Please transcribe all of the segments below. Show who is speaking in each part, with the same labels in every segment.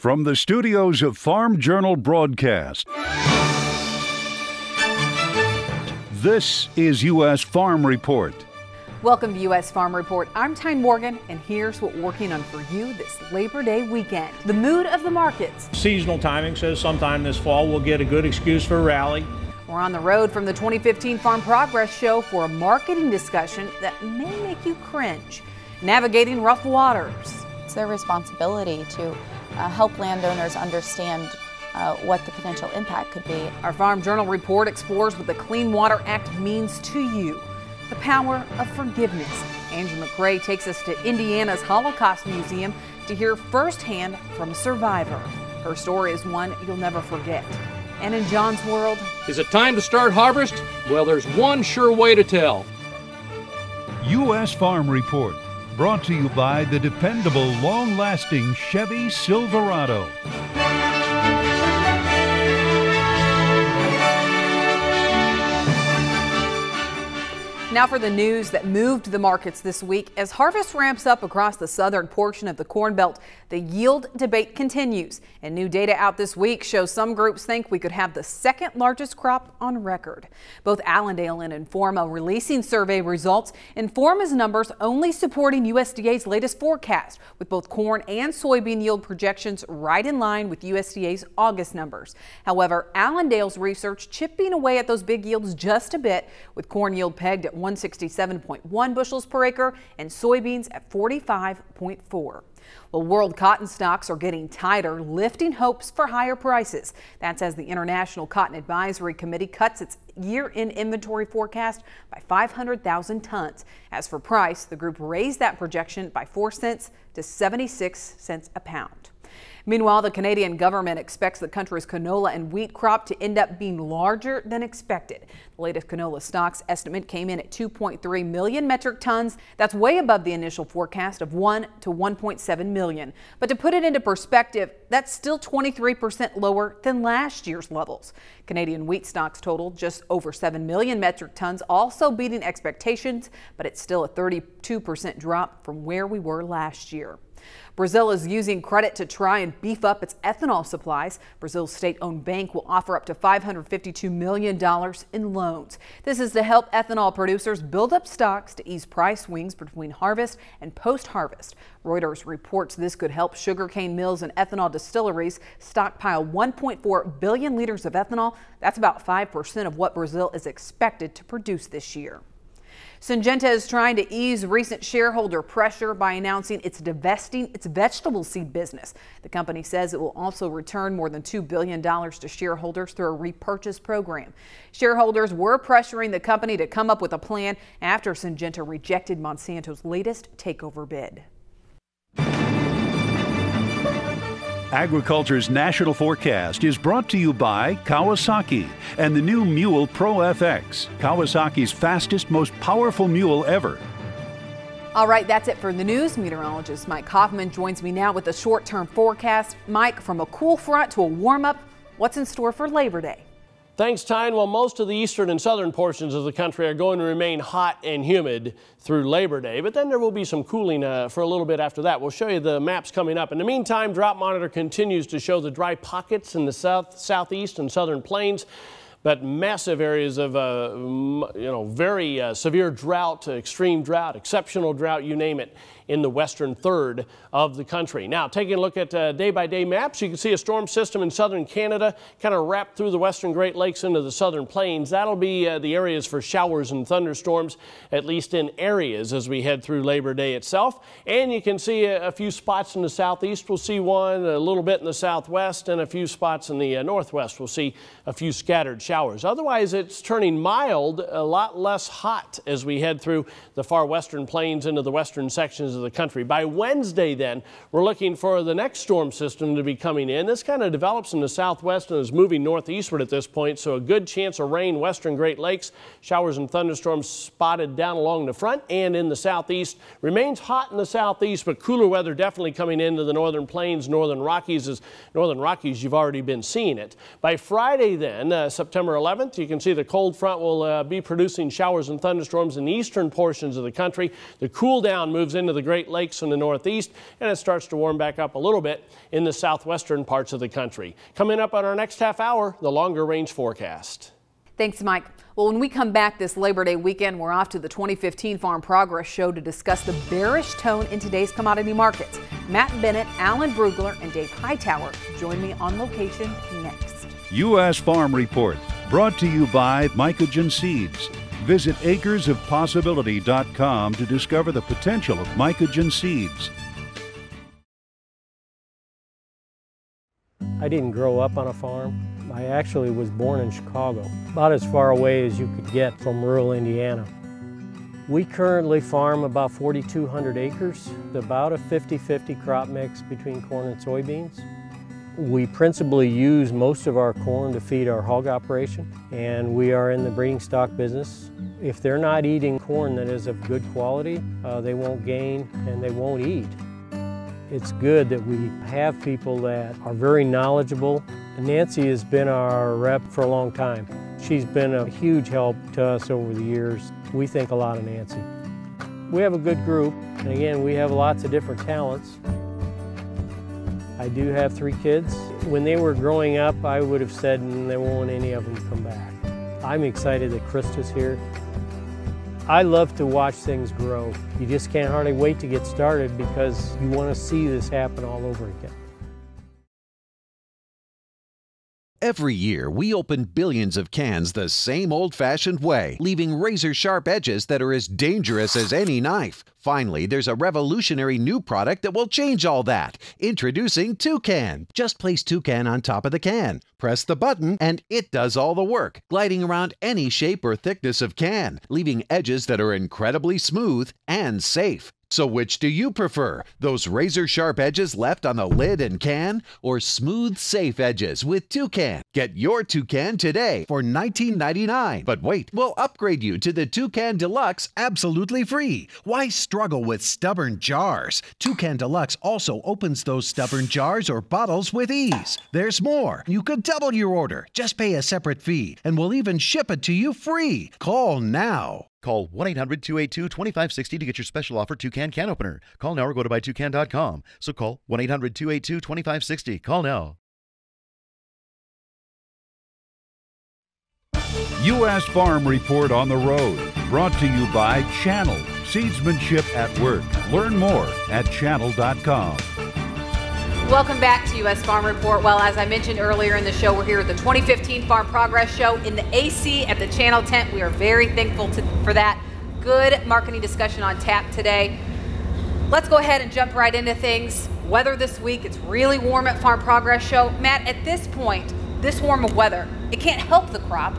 Speaker 1: From the studios of Farm Journal Broadcast, this is U.S. Farm Report.
Speaker 2: Welcome to U.S. Farm Report. I'm Tyne Morgan, and here's what we're working on for you this Labor Day weekend. The mood of the markets.
Speaker 3: Seasonal timing says sometime this fall we'll get a good excuse for a rally.
Speaker 2: We're on the road from the 2015 Farm Progress Show for a marketing discussion that may make you cringe. Navigating rough waters.
Speaker 4: It's their responsibility to help landowners understand what the potential impact could be.
Speaker 2: Our Farm Journal report explores what the Clean Water Act means to you. The power of forgiveness. Andrew McRae takes us to Indiana's Holocaust Museum to hear firsthand from a survivor. Her story is one you'll never forget. And in John's world...
Speaker 5: Is it time to start harvest? Well, there's one sure way to tell.
Speaker 1: U.S. Farm Report, brought to you by the dependable, long-lasting Chevy Silverado.
Speaker 2: Now for the news that moved the markets this week. As harvest ramps up across the southern portion of the Corn Belt, the yield debate continues. And new data out this week shows some groups think we could have the second largest crop on record. Both Allendale and Informa releasing survey results. Informa's numbers only supporting USDA's latest forecast, with both corn and soybean yield projections right in line with USDA's August numbers. However, Allendale's research chipping away at those big yields just a bit, with corn yield pegged at 167.1 bushels per acre and soybeans at 45.4. Well, world cotton stocks are getting tighter, lifting hopes for higher prices. That's as the International Cotton Advisory Committee cuts its year-end inventory forecast by 500,000 tons. As for price, the group raised that projection by 4 cents to 76 cents a pound. Meanwhile, the Canadian government expects the country's canola and wheat crop to end up being larger than expected. The latest canola stocks estimate came in at 2.3 million metric tons. That's way above the initial forecast of 1 to 1.7 million. But to put it into perspective, that's still 23% lower than last year's levels. Canadian wheat stocks totaled just over 7 million metric tons, also beating expectations, but it's still a 32% drop from where we were last year. Brazil is using credit to try and beef up its ethanol supplies. Brazil's state-owned bank will offer up to $552 million in loans. This is to help ethanol producers build up stocks to ease price swings between harvest and post-harvest. Reuters reports this could help sugarcane mills and ethanol distilleries stockpile 1.4 billion liters of ethanol. That's about 5% of what Brazil is expected to produce this year. Syngenta is trying to ease recent shareholder pressure by announcing it's divesting its vegetable seed business. The company says it will also return more than $2 billion to shareholders through a repurchase program. Shareholders were pressuring the company to come up with a plan after Syngenta rejected Monsanto's latest takeover bid.
Speaker 1: Agriculture's national forecast is brought to you by Kawasaki and the new Mule Pro FX, Kawasaki's fastest, most powerful mule ever.
Speaker 2: All right, that's it for the news. Meteorologist Mike Hoffman joins me now with a short-term forecast. Mike, from a cool front to a warm-up, what's in store for Labor Day?
Speaker 3: Thanks, Tyne. Well, most of the eastern and southern portions of the country are going to remain hot and humid through Labor Day, but then there will be some cooling for a little bit after that. We'll show you the maps coming up. In the meantime, Drought Monitor continues to show the dry pockets in the southeast and southern plains, but massive areas of very severe drought, extreme drought, exceptional drought, you name it, in the western third of the country. Now, taking a look at day-by-day maps, you can see a storm system in southern Canada kind of wrapped through the western Great Lakes into the southern plains. That'll be the areas for showers and thunderstorms, at least in areas as we head through Labor Day itself. And you can see a few spots in the southeast. We'll see one, a little bit in the southwest, and a few spots in the northwest. We'll see a few scattered showers. Otherwise, it's turning mild, a lot less hot as we head through the far western plains into the western sections of the country. By Wednesday, then, we're looking for the next storm system to be coming in. This kind of develops in the southwest and is moving northeastward at this point, so a good chance of rain western Great Lakes. Showers and thunderstorms spotted down along the front and in the southeast. Remains hot in the southeast, but cooler weather definitely coming into the northern plains, northern Rockies. As northern Rockies, you've already been seeing it. By Friday, then, September 11th, you can see the cold front will be producing showers and thunderstorms in the eastern portions of the country. The cool down moves into the Great Lakes in the northeast, and it starts to warm back up a little bit in the southwestern parts of the country. Coming up on our next half hour, the longer range forecast.
Speaker 2: Thanks, Mike. Well, when we come back this Labor Day weekend, we're off to the 2015 Farm Progress Show to discuss the bearish tone in today's commodity markets. Matt Bennett, Alan Brugler, and Dave Hightower join me on location next.
Speaker 1: U.S. Farm Report, brought to you by Mycogen Seeds. Visit acresofpossibility.com to discover the potential of Mycogen Seeds.
Speaker 6: I didn't grow up on a farm. I actually was born in Chicago, about as far away as you could get from rural Indiana. We currently farm about 4,200 acres, about a 50-50 crop mix between corn and soybeans. We principally use most of our corn to feed our hog operation, and we are in the breeding stock business. If they're not eating corn that is of good quality, they won't gain and they won't eat. It's good that we have people that are very knowledgeable. Nancy has been our rep for a long time. She's been a huge help to us over the years. We think a lot of Nancy. We have a good group, and again, we have lots of different talents. I do have 3 kids. When they were growing up, I would have said there won't any of them come back. I'm excited that Krista's here. I love to watch things grow. You just can't hardly wait to get started because you want to see this happen all over again.
Speaker 7: Every year, we open billions of cans the same old-fashioned way, leaving razor-sharp edges that are as dangerous as any knife. Finally, there's a revolutionary new product that will change all that. Introducing Toucan. Just place Toucan on top of the can. Press the button, and it does all the work, gliding around any shape or thickness of can, leaving edges that are incredibly smooth and safe. So which do you prefer? Those razor-sharp edges left on the lid and can, or smooth, safe edges with Toucan? Get your Toucan today for $19.99. But wait, we'll upgrade you to the Toucan Deluxe absolutely free. Why struggle with stubborn jars? Toucan Deluxe also opens those stubborn jars or bottles with ease. There's more. You could double your order. Just pay a separate fee, and we'll even ship it to you free. Call now.
Speaker 8: Call 1-800-282-2560 to get your special offer Toucan can opener. Call now or go to buytoucan.com. So call 1-800-282-2560. Call now.
Speaker 1: U.S. Farm Report on the road, brought to you by Channel, seedsmanship at work. Learn more at channel.com.
Speaker 2: Welcome back to U.S. Farm Report. Well, as I mentioned earlier in the show, we're here at the 2015 Farm Progress Show in the AC at the Channel tent. We are very thankful for that. Good marketing discussion on tap today. Let's go ahead and jump right into things. Weather this week, it's really warm at Farm Progress Show. Matt, at this point, this warm of weather, it can't help the crop,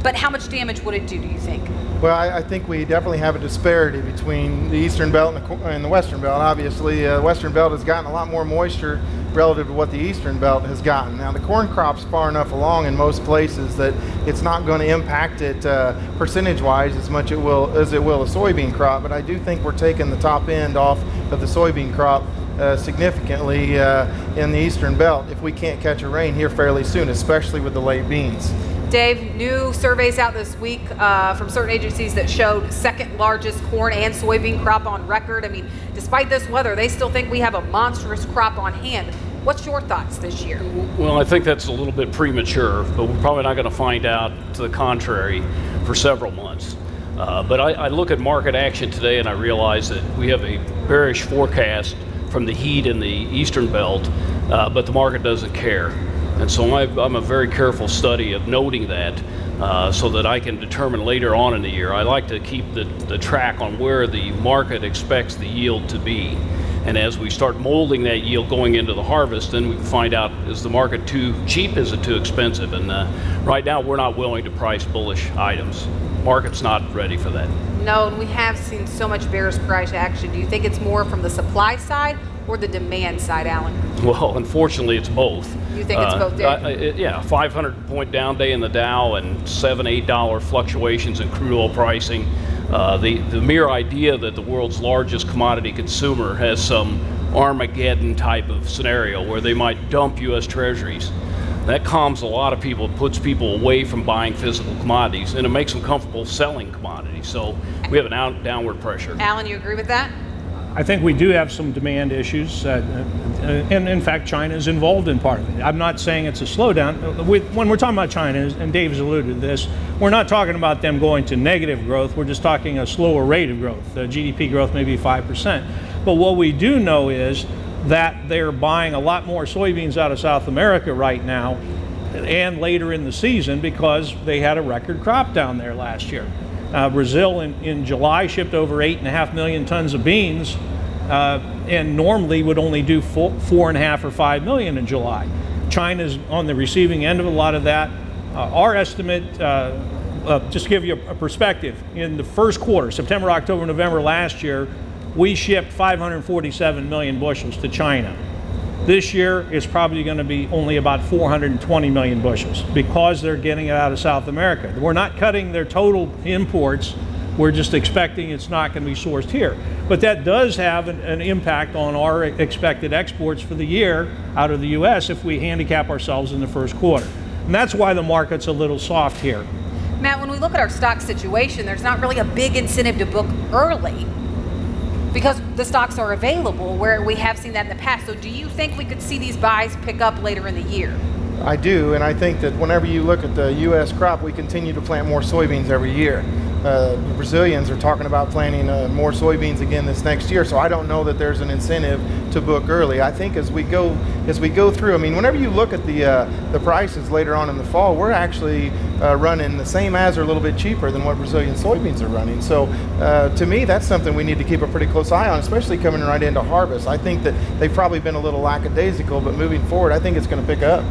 Speaker 2: but how much damage would it do you think?
Speaker 9: Well, I think we definitely have a disparity between the Eastern Belt and the Western Belt. Obviously, the Western Belt has gotten a lot more moisture relative to what the Eastern Belt has gotten. Now, the corn crop's far enough along in most places that it's not going to impact it percentage-wise as much as it will a soybean crop, but I do think we're taking the top end off of the soybean crop significantly in the Eastern Belt if we can't catch a rain here fairly soon, especially with the late beans.
Speaker 2: Dave, new surveys out this week from certain agencies that showed second largest corn and soybean crop on record. I mean, despite this weather, they still think we have a monstrous crop on hand. What's your thoughts this year?
Speaker 5: Well, I think that's a little bit premature, but we're probably not going to find out to the contrary for several months. But I look at market action today and I realize that we have a bearish forecast from the heat in the Eastern Belt, but the market doesn't care. And so I'm a very careful study of noting that so that I can determine later on in the year. I like to keep the track on where the market expects the yield to be. And as we start molding that yield going into the harvest, then we can find out, is the market too cheap, is it too expensive? And right now we're not willing to price bullish items. Market's not ready for that.
Speaker 2: No, and we have seen so much bearish price action. Do you think it's more from the supply side or the demand side, Alan?
Speaker 5: Well, unfortunately, it's both.
Speaker 2: You think it's both, Dave?
Speaker 5: Yeah, 500-point down day in the Dow and $7, $8 fluctuations in crude oil pricing. The mere idea that the world's largest commodity consumer has some Armageddon type of scenario where they might dump U.S. Treasuries, that calms a lot of people, puts people away from buying physical commodities, and it makes them comfortable selling commodities. So we have an downward pressure.
Speaker 2: Alan, you agree with that?
Speaker 10: I think we do have some demand issues, and in fact, China is involved in part of it. I'm not saying it's a slowdown. When we're talking about China, and Dave's alluded to this, we're not talking about them going to negative growth. We're just talking a slower rate of growth. GDP growth maybe 5%. But what we do know is that they're buying a lot more soybeans out of South America right now and later in the season because they had a record crop down there last year. Brazil in July shipped over 8.5 million tons of beans and normally would only do 4.5 or 5 million in July. China's on the receiving end of a lot of that. Our estimate, just to give you a perspective, in the first quarter, September, October, November last year, we shipped 547 million bushels to China. This year it's probably going to be only about 420 million bushels because they're getting it out of South America. We're not cutting their total imports. We're just expecting it's not going to be sourced here. But that does have an impact on our expected exports for the year out of the U.S. if we handicap ourselves in the first quarter. And that's why the market's a little soft here.
Speaker 2: Matt, when we look at our stock situation, there's not really a big incentive to book early because the stocks are available, where we have seen that in the past. So do you think we could see these buys pick up later in the year?
Speaker 9: I do, and I think that whenever you look at the U.S. crop, we continue to plant more soybeans every year. The Brazilians are talking about planting more soybeans again this next year, so I don't know that there's an incentive to book early. I think as we go through, I mean, whenever you look at the prices later on in the fall, we're actually running the same as or a little bit cheaper than what Brazilian soybeans are running. So to me, that's something we need to keep a pretty close eye on, especially coming right into harvest. I think that they've probably been a little lackadaisical, but moving forward, I think it's going to pick up.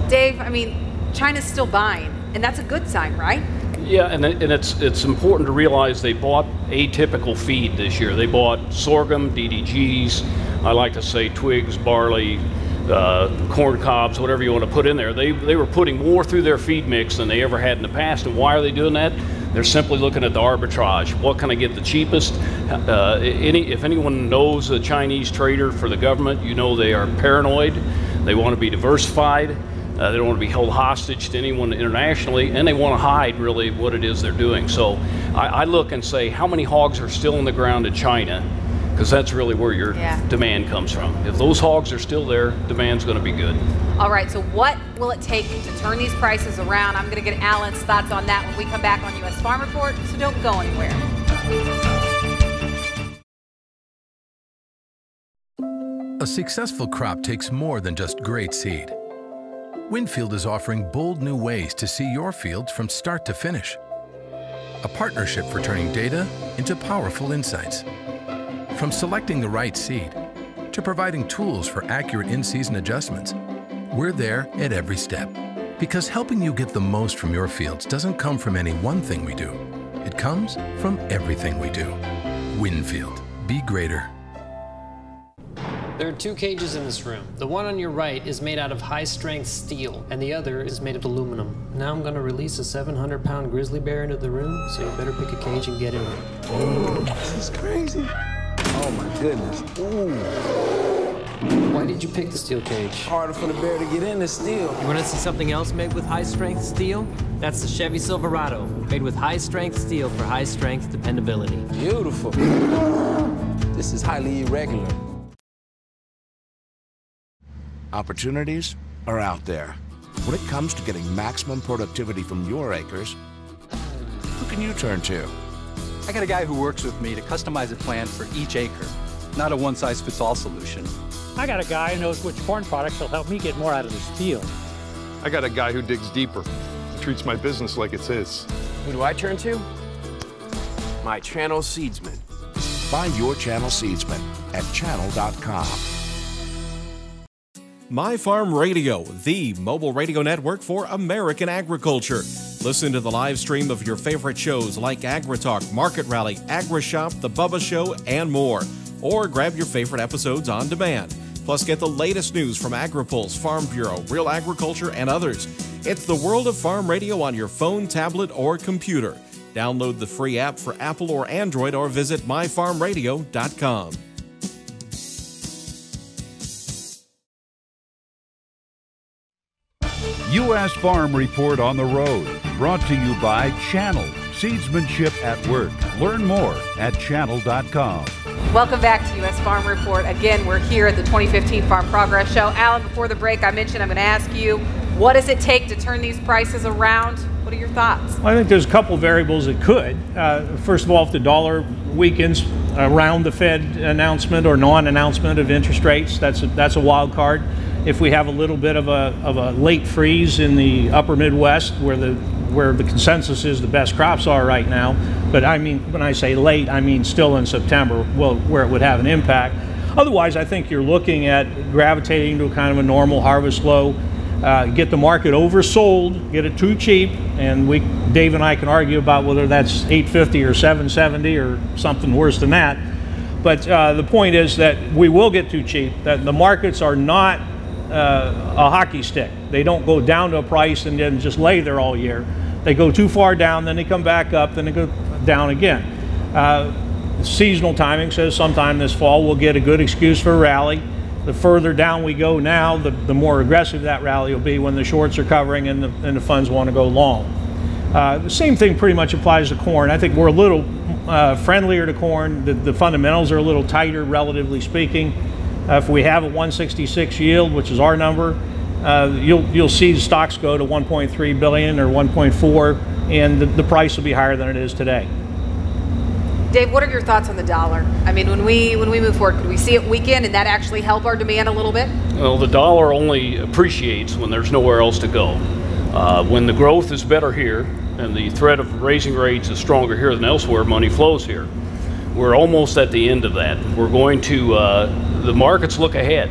Speaker 2: Dave, I mean, China's still buying, and that's a good sign, right?
Speaker 5: Yeah, and it's important to realize they bought atypical feed this year. They bought sorghum, DDGs, I like to say twigs, barley, corn cobs, whatever you want to put in there. They were putting more through their feed mix than they ever had in the past. And why are they doing that? They're simply looking at the arbitrage. What can I get the cheapest? If anyone knows a Chinese trader for the government, you know they are paranoid. They want to be diversified. They don't want to be held hostage to anyone internationally, and they want to hide really what it is they're doing. So I look and say, how many hogs are still in the ground in China? Because that's really where your demand comes from. If those hogs are still there, demand's going to be good.
Speaker 2: All right, so what will it take to turn these prices around? I'm going to get Alan's thoughts on that when we come back on U.S. Farm Report, so don't go anywhere.
Speaker 11: A successful crop takes more than just great seed. Winfield is offering bold new ways to see your fields from start to finish. A partnership for turning data into powerful insights. From selecting the right seed to providing tools for accurate in-season adjustments, we're there at every step. Because helping you get the most from your fields doesn't come from any one thing we do. It comes from everything we do. Winfield. Be greater.
Speaker 12: There are two cages in this room. The one on your right is made out of high-strength steel, and the other is made of aluminum. Now I'm going to release a 700-pound grizzly bear into the room, so you better pick a cage and get in it.
Speaker 13: Ooh, this is crazy. Oh my goodness. Ooh.
Speaker 12: Why did you pick the steel cage?
Speaker 13: Harder for the bear to get in the steel.
Speaker 12: You want to see something else made with high-strength steel? That's the Chevy Silverado, made with high-strength steel for high-strength dependability.
Speaker 13: Beautiful. This is highly irregular.
Speaker 14: Opportunities are out there. When it comes to getting maximum productivity from your acres, who can you turn to?
Speaker 15: I got a guy who works with me to customize a plan for each acre, not a one-size-fits-all solution.
Speaker 16: I got a guy who knows which corn products will help me get more out of this field.
Speaker 17: I got a guy who digs deeper, treats my business like it's his.
Speaker 18: Who do I turn to? My channel seedsman.
Speaker 14: Find your channel seedsman at channel.com.
Speaker 19: My Farm Radio, the mobile radio network for American agriculture. Listen to the live stream of your favorite shows like AgriTalk, Market Rally, AgriShop, The Bubba Show, and more. Or grab your favorite episodes on demand. Plus, get the latest news from AgriPulse, Farm Bureau, Real Agriculture, and others. It's the world of farm radio on your phone, tablet, or computer. Download the free app for Apple or Android or visit myfarmradio.com.
Speaker 1: U.S. Farm Report on the road, brought to you by Channel, Seedsmanship at work. Learn more at channel.com.
Speaker 2: Welcome back to U.S. Farm Report. Again, we're here at the 2015 Farm Progress Show. Alan, before the break, I mentioned I'm going to ask you, what does it take to turn these prices around? What are your thoughts?
Speaker 10: Well, I think there's a couple variables that could. First of all, if the dollar weakens around the Fed announcement or non-announcement of interest rates, that's a wild card. If we have a little bit of a late freeze in the upper Midwest where the consensus is the best crops are right now, but I mean, when I say late, I mean still in September, well, where it would have an impact. Otherwise, I think you're looking at gravitating to kind of a normal harvest low, get the market oversold, get it too cheap, and Dave and I can argue about whether that's $8.50 or $7.70 or something worse than that. But the point is that we will get too cheap, that the markets are not a hockey stick. They don't go down to a price and then just lay there all year. They go too far down, then they come back up, then they go down again. Seasonal timing says sometime this fall we'll get a good excuse for a rally. The further down we go now, the more aggressive that rally will be when the shorts are covering and the funds want to go long. The same thing pretty much applies to corn. I think we're a little friendlier to corn. The fundamentals are a little tighter, relatively speaking. If we have a 166 yield, which is our number, you'll see the stocks go to 1.3 billion or 1.4, and the price will be higher than it is today.
Speaker 2: Dave, what are your thoughts on the dollar? I mean, when we move forward, could we see it weaken and that actually help our demand a little bit?
Speaker 5: Well, the dollar only appreciates when there's nowhere else to go. When the growth is better here and the threat of raising rates is stronger here than elsewhere, money flows here. We're almost at the end of that. We're going to, the markets look ahead.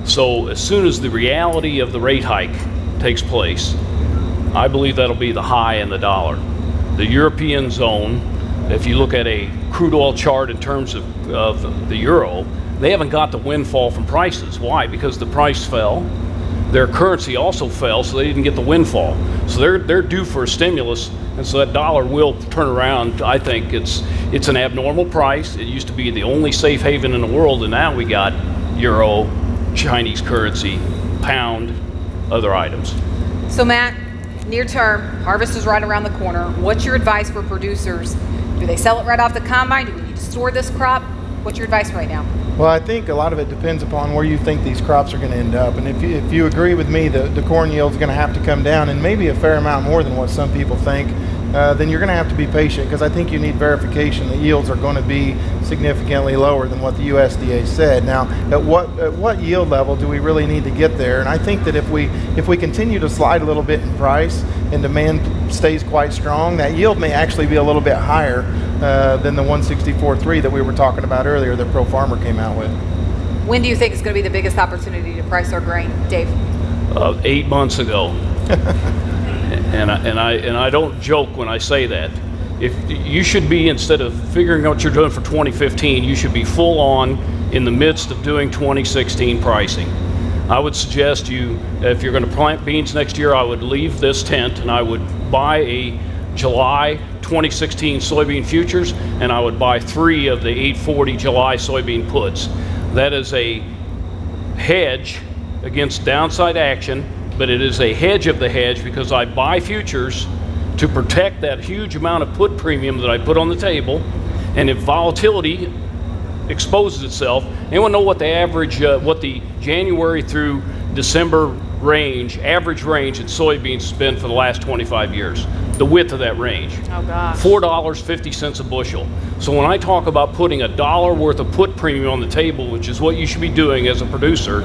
Speaker 5: So as soon as the reality of the rate hike takes place, I believe that'll be the high in the dollar. The European zone, if you look at a crude oil chart in terms of the euro, they haven't got the windfall from prices. Why? Because the price fell. Their currency also fell, so they didn't get the windfall. So they're due for a stimulus, and so that dollar will turn around. I think it's an abnormal price. It used to be the only safe haven in the world, and now we got euro, Chinese currency, pound, other items.
Speaker 2: So Matt, near term, harvest is right around the corner. What's your advice for producers? Do they sell it right off the combine? Do we need to store this crop? What's your advice right now?
Speaker 9: Well, I think a lot of it depends upon where you think these crops are going to end up. And if you agree with me, the corn yield is going to have to come down, and maybe a fair amount more than what some people think, then you're going to have to be patient, because I think you need verification that yields are going to be significantly lower than what the USDA said. Now, at what yield level do we really need to get there? And I think that if we continue to slide a little bit in price and demand stays quite strong, that yield may actually be a little bit higher than the 164.3 that we were talking about earlier that Pro Farmer came out with.
Speaker 2: When do you think is going to be the biggest opportunity to price our grain, Dave?
Speaker 5: 8 months ago. And I don't joke when I say that. If you should be, instead of figuring out what you're doing for 2015, you should be full on in the midst of doing 2016 pricing. I would suggest you, if you're going to plant beans next year, I would leave this tent and I would buy a July 2016 soybean futures, and I would buy 3 of the 840 July soybean puts. That is a hedge against downside action, but it is a hedge of the hedge, because I buy futures to protect that huge amount of put premium that I put on the table. And if volatility exposes itself, anyone know what the average, what the January through December range, average range in soybeans has been for the last 25 years? The width of that range.
Speaker 2: Oh gosh.
Speaker 5: $4.50 a bushel. So when I talk about putting $1 worth of put premium on the table, which is what you should be doing as a producer,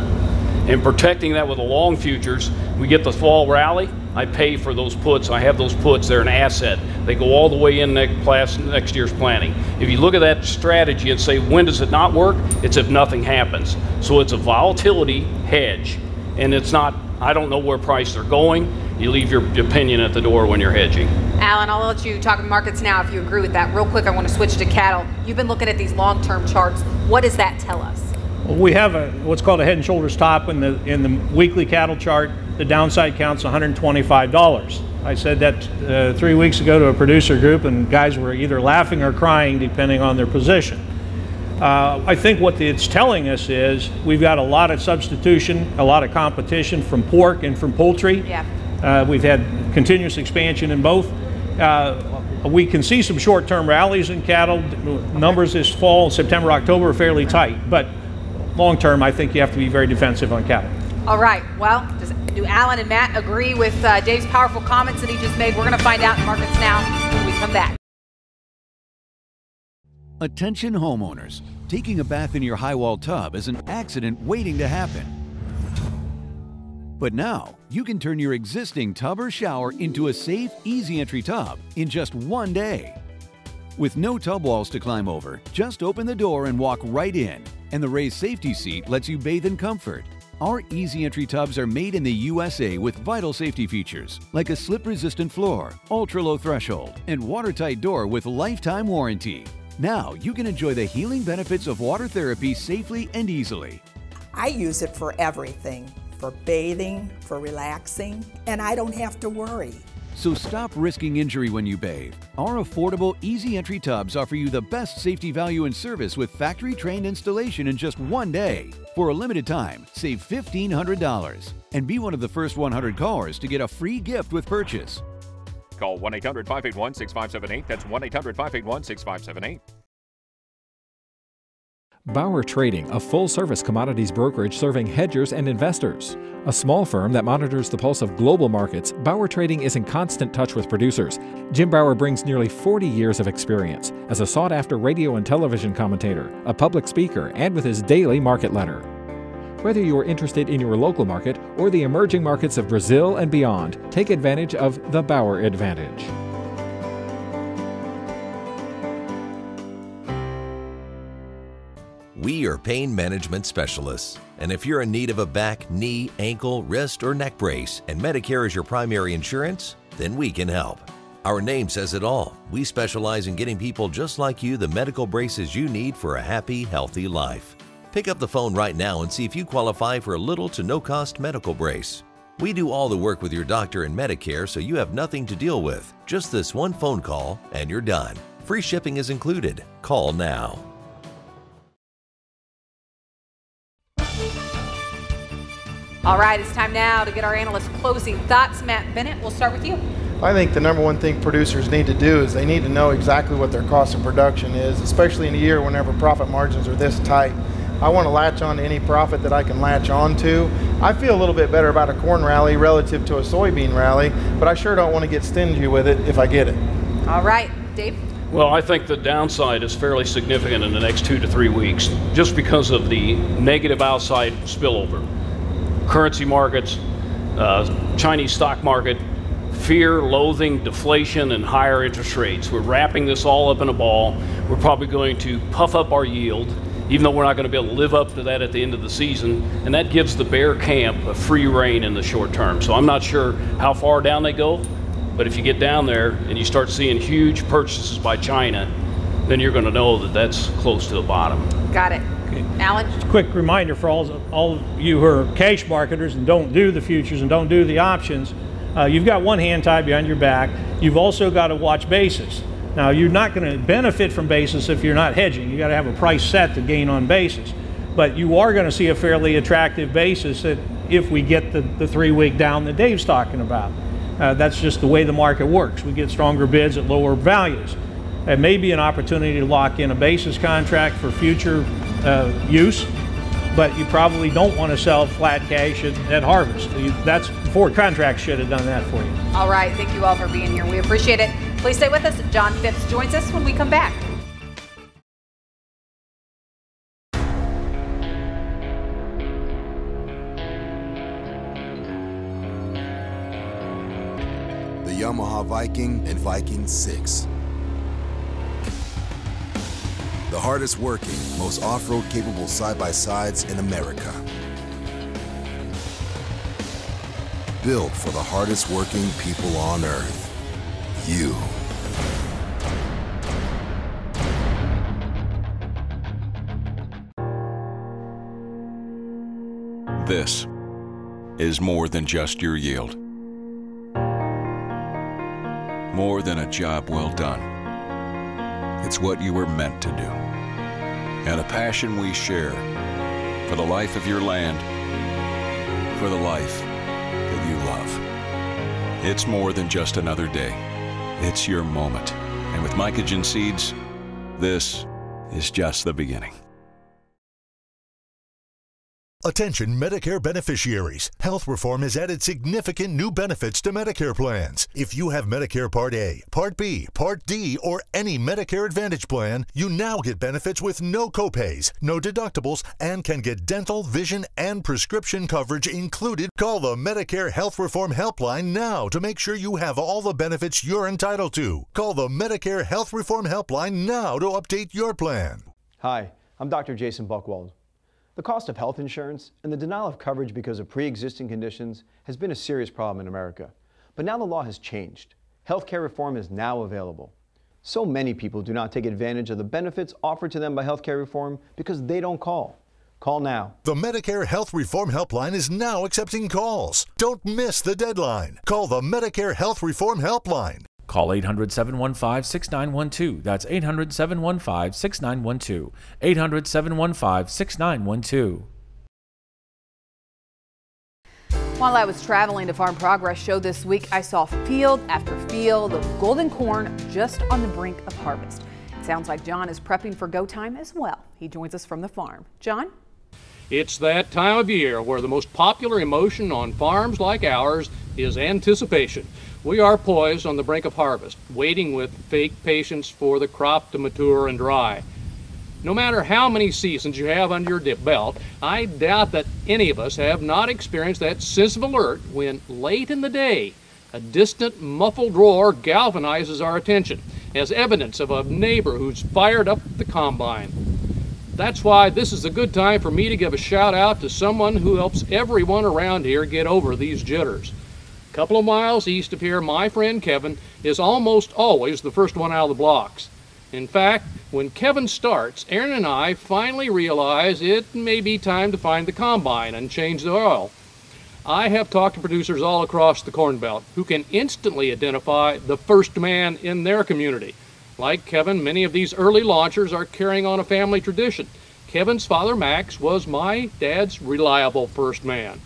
Speaker 5: and protecting that with the long futures, we get the fall rally, I pay for those puts. I have those puts, they're an asset. They go all the way in next year's planning. If you look at that strategy and say, when does it not work? It's if nothing happens. So it's a volatility hedge. And it's not, I don't know where prices are going. You leave your opinion at the door when you're hedging.
Speaker 2: Alan, I'll let you talk markets now if you agree with that. Real quick, I want to switch to cattle. You've been looking at these long-term charts. What does that tell us?
Speaker 10: Well, we have what's called a head and shoulders top in the weekly cattle chart. The downside count's $125. I said that 3 weeks ago to a producer group, and guys were either laughing or crying depending on their position. I think what it's telling us is we've got a lot of substitution, a lot of competition from pork and from poultry.
Speaker 2: Yeah.
Speaker 10: We've had continuous expansion in both. We can see some short-term rallies in cattle. Numbers this fall, September, October are fairly tight, but long-term, I think you have to be very defensive on cattle.
Speaker 2: All right, well, do Alan and Matt agree with Dave's powerful comments that he just made? We're going to find out in Markets Now when we come back.
Speaker 1: Attention homeowners, taking a bath in your high-wall tub is an accident waiting to happen. But now, you can turn your existing tub or shower into a safe, easy entry tub in just one day. With no tub walls to climb over, just open the door and walk right in, and the raised safety seat lets you bathe in comfort. Our easy entry tubs are made in the USA with vital safety features like a slip-resistant floor, ultra-low threshold, and watertight door with lifetime warranty. Now you can enjoy the healing benefits of water therapy safely and easily.
Speaker 20: I use it for everything, for bathing, for relaxing, and I don't have to worry.
Speaker 1: So stop risking injury when you bathe. Our affordable, easy entry tubs offer you the best safety value and service with factory-trained installation in just one day. For a limited time, save $1,500 and be one of the first 100 callers to get a free gift with purchase.
Speaker 21: Call 1-800-581-6578. That's 1-800-581-6578.
Speaker 22: Bauer Trading, a full-service commodities brokerage serving hedgers and investors. A small firm that monitors the pulse of global markets, Bauer Trading is in constant touch with producers. Jim Bauer brings nearly 40 years of experience as a sought-after radio and television commentator, a public speaker, and with his daily market letter. Whether you are interested in your local market or the emerging markets of Brazil and beyond, take advantage of the Bauer Advantage.
Speaker 23: We are pain management specialists, and if you're in need of a back, knee, ankle, wrist, or neck brace, and Medicare is your primary insurance, then we can help. Our name says it all. We specialize in getting people just like you the medical braces you need for a happy, healthy life. Pick up the phone right now and see if you qualify for a little to no cost medical brace. We do all the work with your doctor and Medicare, so you have nothing to deal with. Just this one phone call and you're done. Free shipping is included. Call now.
Speaker 2: All right, it's time now to get our analyst closing thoughts. Matt Bennett, we'll start with you.
Speaker 9: I think the number one thing producers need to do is they need to know exactly what their cost of production is, especially in a year whenever profit margins are this tight. I want to latch on to any profit that I can latch on to. I feel a little bit better about a corn rally relative to a soybean rally, but I sure don't want to get stingy with it if I get it.
Speaker 2: All right, Dave?
Speaker 5: Well, I think the downside is fairly significant in the next 2 to 3 weeks just because of the negative outside spillover. Currency markets, Chinese stock market, fear, loathing, deflation, and higher interest rates. We're wrapping this all up in a ball. We're probably going to puff up our yield, even though we're not going to be able to live up to that at the end of the season. And that gives the bear camp a free rein in the short term. So I'm not sure how far down they go, but if you get down there and you start seeing huge purchases by China, then you're going to know that that's close to the bottom.
Speaker 2: Got it. Alan?
Speaker 10: Just a quick reminder for all of you who are cash marketers and don't do the futures and don't do the options. You've got one hand tied behind your back. You've also got to watch basis. Now, you're not going to benefit from basis if you're not hedging. You got to have a price set to gain on basis. But you are going to see a fairly attractive basis that if we get the 3-week down that Dave's talking about. That's just the way the market works. We get stronger bids at lower values. It may be an opportunity to lock in a basis contract for future use, but you probably don't want to sell flat cash at harvest. That's forward contracts should have done that for you.
Speaker 2: All right, thank you all for being here. We appreciate it. Please stay with us. John Phipps joins us when we come back.
Speaker 24: The Yamaha Viking and Viking 6. The hardest working, most off-road capable side-by-sides in America. Built for the hardest working people on earth. You.
Speaker 25: This is more than just your yield. More than a job well done. It's what you were meant to do. And a passion we share for the life of your land, for the life that you love. It's more than just another day. It's your moment. And with mycogen seeds, this is just the beginning.
Speaker 3: Attention Medicare beneficiaries. Health reform has added significant new benefits to Medicare plans. If you have Medicare Part A, Part B, Part D, or any Medicare Advantage plan, you now get benefits with no copays, no deductibles, and can get dental, vision, and prescription coverage included. Call the Medicare Health Reform Helpline now to make sure you have all the benefits you're entitled to. Call the Medicare Health Reform Helpline now to update your plan.
Speaker 4: Hi, I'm Dr. Jason Buchwald. The cost of health insurance and the denial of coverage because of pre-existing conditions has been a serious problem in America. But now the law has changed. Healthcare reform is now available. So many people do not take advantage of the benefits offered to them by healthcare reform because they don't call. Call now.
Speaker 3: The Medicare Health Reform Helpline is now accepting calls. Don't miss the deadline. Call the Medicare Health Reform Helpline.
Speaker 6: Call 800-715-6912. That's 800-715-6912. 800-715-6912.
Speaker 2: While I was traveling to Farm Progress Show this week, I saw field after field of golden corn just on the brink of harvest. It sounds like John is prepping for go time as well. He joins us from the farm. John?
Speaker 7: It's that time of year where the most popular emotion on farms like ours is anticipation. We are poised on the brink of harvest, waiting with fake patience for the crop to mature and dry. No matter how many seasons you have under your belt, I doubt that any of us have not experienced that sense of alert when, late in the day, a distant muffled roar galvanizes our attention as evidence of a neighbor who's fired up the combine. That's why this is a good time for me to give a shout out to someone who helps everyone around here get over these jitters. A couple of miles east of here, my friend Kevin is almost always the first one out of the blocks. In fact, when Kevin starts, Aaron and I finally realize it may be time to find the combine and change the oil. I have talked to producers all across the Corn Belt who can instantly identify the first man in their community. Like Kevin, many of these early launchers are carrying on a family tradition. Kevin's father, Max, was my dad's reliable first man.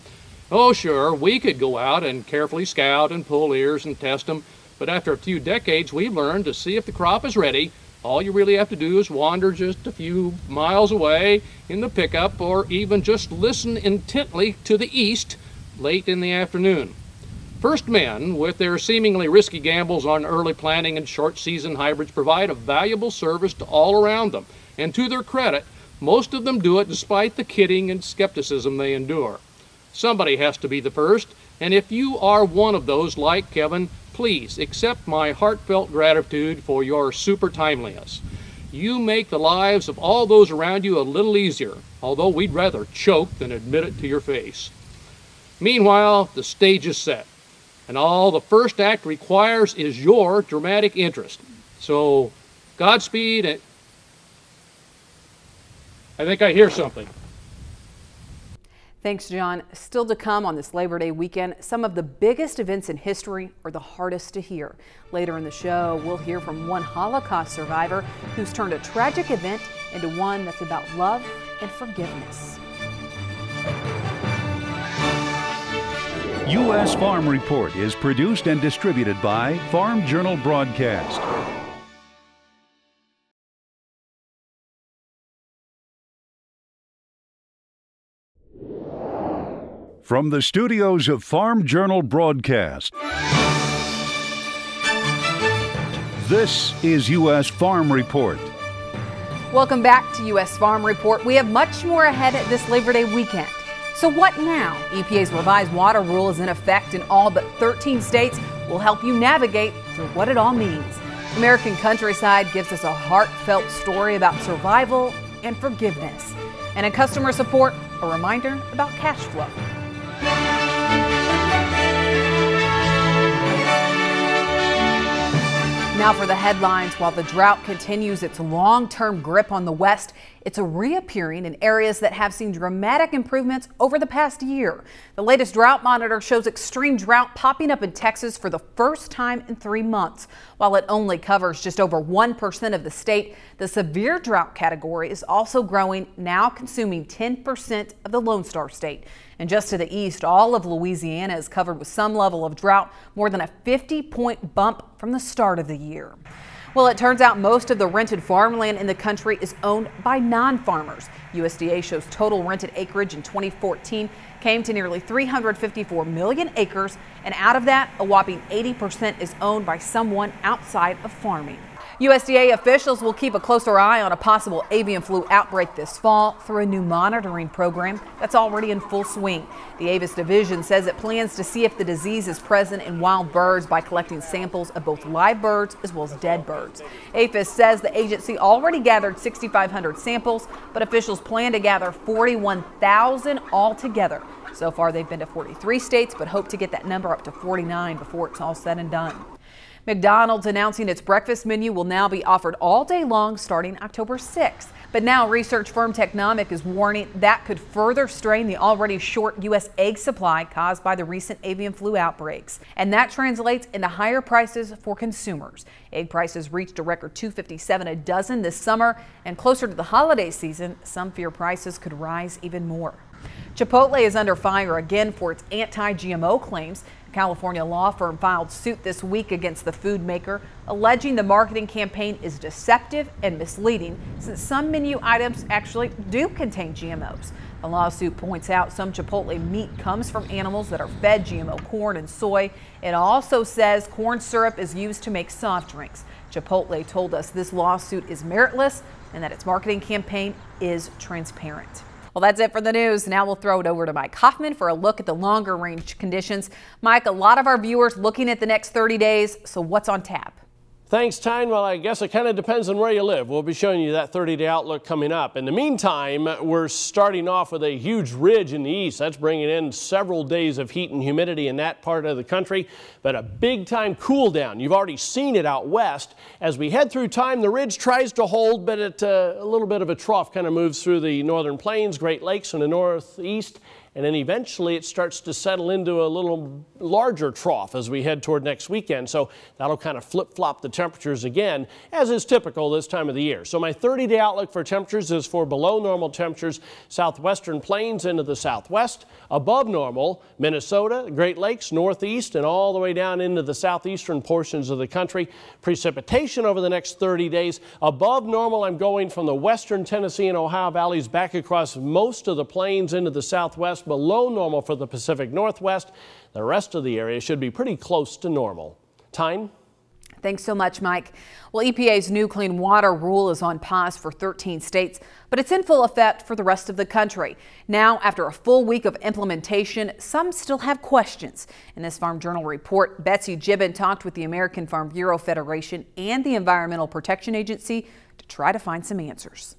Speaker 7: Oh, sure, we could go out and carefully scout and pull ears and test them, but after a few decades, we've learned to see if the crop is ready. All you really have to do is wander just a few miles away in the pickup, or even just listen intently to the east late in the afternoon. First men, with their seemingly risky gambles on early planting and short-season hybrids, provide a valuable service to all around them, and to their credit, most of them do it despite the kidding and skepticism they endure. Somebody has to be the first, and if you are one of those like Kevin, please accept my heartfelt gratitude for your super timeliness. You make the lives of all those around you a little easier, although we'd rather choke than admit it to your face. Meanwhile, the stage is set, and all the first act requires is your dramatic interest. So, Godspeed, and I think I hear something.
Speaker 2: Thanks, John. Still to come on this Labor Day weekend, some of the biggest events in history are the hardest to hear. Later in the show, we'll hear from one Holocaust survivor who's turned a tragic event into one that's about love and forgiveness.
Speaker 8: U.S. Farm Report is produced and distributed by Farm Journal Broadcast. From the studios of Farm Journal Broadcast, this is U.S. Farm Report.
Speaker 2: Welcome back to U.S. Farm Report. We have much more ahead at this Labor Day weekend. So what now? EPA's revised water rule is in effect in all but 13 states. We'll help you navigate through what it all means. American Countryside gives us a heartfelt story about survival and forgiveness. And in customer support, a reminder about cash flow. Now for the headlines. While the drought continues its long-term grip on the West, it's reappearing in areas that have seen dramatic improvements over the past year. The latest drought monitor shows extreme drought popping up in Texas for the first time in 3 months. While it only covers just over 1% of the state, the severe drought category is also growing, now consuming 10% of the Lone Star State. And just to the east, all of Louisiana is covered with some level of drought, more than a 50-point bump from the start of the year. Well, it turns out most of the rented farmland in the country is owned by non-farmers. USDA shows total rented acreage in 2014 came to nearly 354 million acres, and out of that, a whopping 80% is owned by someone outside of farming. USDA officials will keep a closer eye on a possible avian flu outbreak this fall through a new monitoring program that's already in full swing. The Avis division says it plans to see if the disease is present in wild birds by collecting samples of both live birds as well as dead birds. Avis says the agency already gathered 6,500 samples, but officials plan to gather 41,000 altogether. So far, they've been to 43 states, but hope to get that number up to 49 before it's all said and done. McDonald's announcing its breakfast menu will now be offered all day long starting October 6th. But now research firm Technomic is warning that could further strain the already short U.S. egg supply caused by the recent avian flu outbreaks. And that translates into higher prices for consumers. Egg prices reached a record $2.57 a dozen this summer, and closer to the holiday season, some fear prices could rise even more. Chipotle is under fire again for its anti-GMO claims. A California law firm filed suit this week against the food maker, alleging the marketing campaign is deceptive and misleading since some menu items actually do contain GMOs. The lawsuit points out some Chipotle meat comes from animals that are fed GMO corn and soy. It also says corn syrup is used to make soft drinks. Chipotle told us this lawsuit is meritless and that its marketing campaign is transparent. Well, that's it for the news. Now we'll throw it over to Mike Hoffman for a look at the longer range conditions. Mike, a lot of our viewers looking at the next 30 days. So what's on tap?
Speaker 6: Thanks, Tyne. Well, I guess it kind of depends on where you live. We'll be showing you that 30-day outlook coming up. In the meantime, we're starting off with a huge ridge in the east. That's bringing in several days of heat and humidity in that part of the country, but a big-time cool down. You've already seen it out west. As we head through time, the ridge tries to hold, but a little bit of a trough kind of moves through the northern plains, Great Lakes, and the northeast. And then eventually it starts to settle into a little larger trough as we head toward next weekend. So that'll kind of flip-flop the temperatures again, as is typical this time of the year. So my 30-day outlook for temperatures is for below normal temperatures, southwestern plains into the southwest, above normal, Minnesota, Great Lakes, northeast, and all the way down into the southeastern portions of the country. Precipitation over the next 30 days, above normal, I'm going from the western Tennessee and Ohio valleys back across most of the plains into the southwest, below normal for the Pacific Northwest. The rest of the area should be pretty close to normal. Tyne?
Speaker 2: Thanks so much, Mike. Well, EPA's new clean water rule is on pause for 13 states, but it's in full effect for the rest of the country. Now, after a full week of implementation, some still have questions. In this Farm Journal report, Betsy Gibbon talked with the American Farm Bureau Federation and the Environmental Protection Agency to try to find some answers.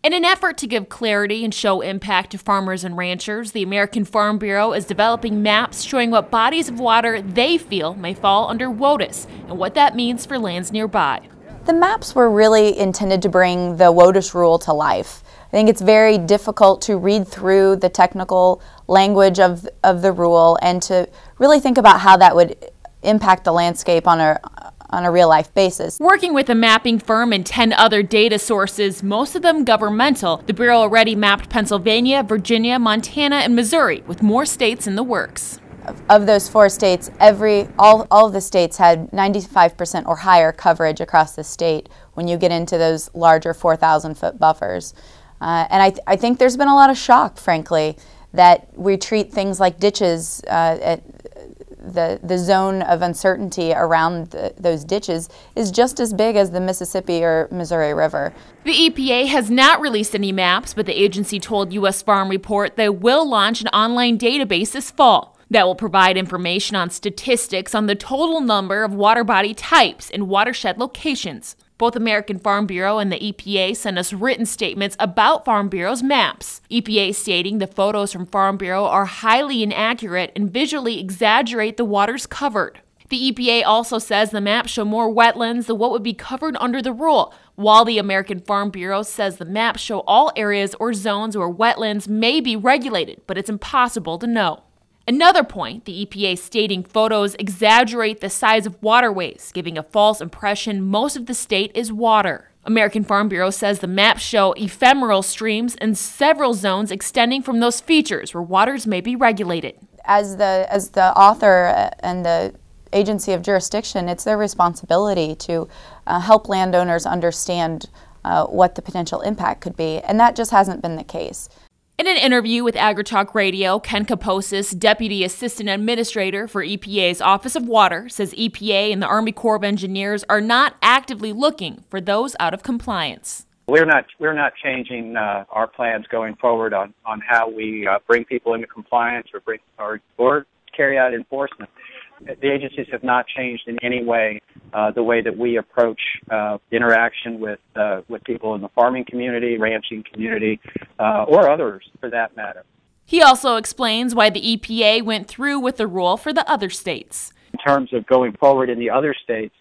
Speaker 11: In an effort to give clarity and show impact to farmers and ranchers, the American Farm Bureau is developing maps showing what bodies of water they feel may fall under WOTUS and what that means for lands nearby.
Speaker 12: The maps were really intended to bring the WOTUS rule to life. I think it's very difficult to read through the technical language of the rule and to really think about how that would impact the landscape on a real-life basis.
Speaker 11: Working with a mapping firm and 10 other data sources, most of them governmental, the Bureau already mapped Pennsylvania, Virginia, Montana, and Missouri, with more states in the works.
Speaker 12: Of those 4 states, all of the states had 95% or higher coverage across the state when you get into those larger 4,000-foot buffers. And I think there's been a lot of shock, frankly, that we treat things like ditches the zone of uncertainty around those ditches is just as big as the Mississippi or Missouri River.
Speaker 11: The EPA has not released any maps, but the agency told U.S. Farm Report they will launch an online database this fall that will provide information on statistics on the total number of water body types and watershed locations. Both American Farm Bureau and the EPA sent us written statements about Farm Bureau's maps. EPA stating the photos from Farm Bureau are highly inaccurate and visually exaggerate the waters covered. The EPA also says the maps show more wetlands than what would be covered under the rule, while the American Farm Bureau says the maps show all areas or zones where wetlands may be regulated, but it's impossible to know. Another point, the EPA stating photos exaggerate the size of waterways, giving a false impression most of the state is water. American Farm Bureau says the maps show ephemeral streams and several zones extending from those features where waters may be regulated.
Speaker 12: As the author and the agency of jurisdiction, it's their responsibility to help landowners understand what the potential impact could be, and that just hasn't been the case.
Speaker 11: In an interview with AgriTalk Radio, Ken Kaposis, Deputy Assistant Administrator for EPA's Office of Water, says EPA and the Army Corps of Engineers are not actively looking for those out of compliance.
Speaker 13: We're not changing our plans going forward on how we bring people into compliance or carry out enforcement. The agencies have not changed in any way the way that we approach interaction with people in the farming community, ranching community, or others for that matter.
Speaker 11: He also explains why the EPA went through with the rule for the other states.
Speaker 13: In terms of going forward in the other states,